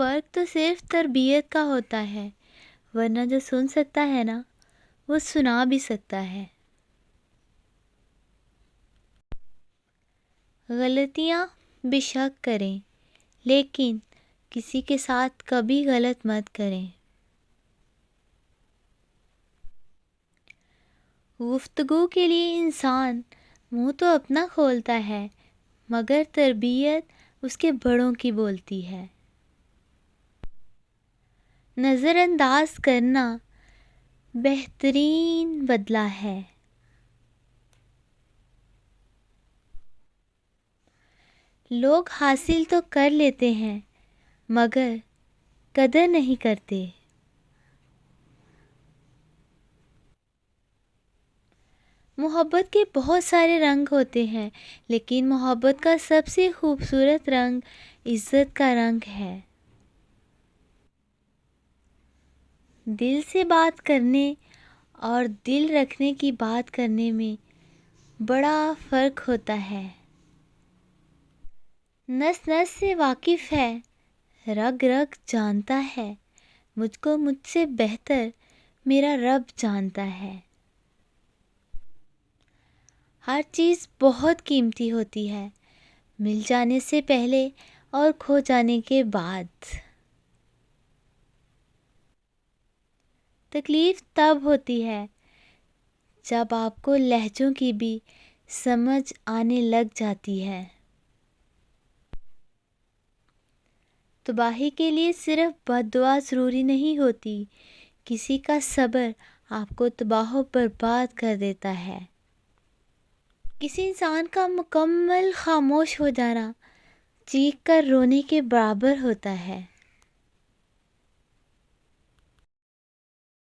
فرق تو صرف تربیت کا ہوتا ہے، ورنہ جو سن سکتا ہے نا وہ سنا بھی سکتا ہے۔ غلطیاں بے شک کریں، لیکن کسی کے ساتھ کبھی غلط مت کریں۔ گفتگو کے لیے انسان منہ تو اپنا کھولتا ہے، مگر تربیت اس کے بڑوں کی بولتی ہے۔ نظر انداز کرنا بہترین بدلہ ہے۔ لوگ حاصل تو کر لیتے ہیں مگر قدر نہیں کرتے۔ محبت کے بہت سارے رنگ ہوتے ہیں، لیکن محبت کا سب سے خوبصورت رنگ عزت کا رنگ ہے۔ دل سے بات کرنے اور دل رکھنے کی بات کرنے میں بڑا فرق ہوتا ہے۔ نس نس سے واقف ہے، رگ رگ جانتا ہے، مجھ کو مجھ سے بہتر میرا رب جانتا ہے۔ ہر چیز بہت قیمتی ہوتی ہے، مل جانے سے پہلے اور کھو جانے کے بعد۔ تکلیف تب ہوتی ہے جب آپ کو لہجوں کی بھی سمجھ آنے لگ جاتی ہے۔ تباہی کے لیے صرف بد دعا ضروری نہیں ہوتی، کسی کا صبر آپ کو تباہ و برباد کر دیتا ہے۔ کسی انسان کا مکمل خاموش ہو جانا چیخ کر رونے کے برابر ہوتا ہے۔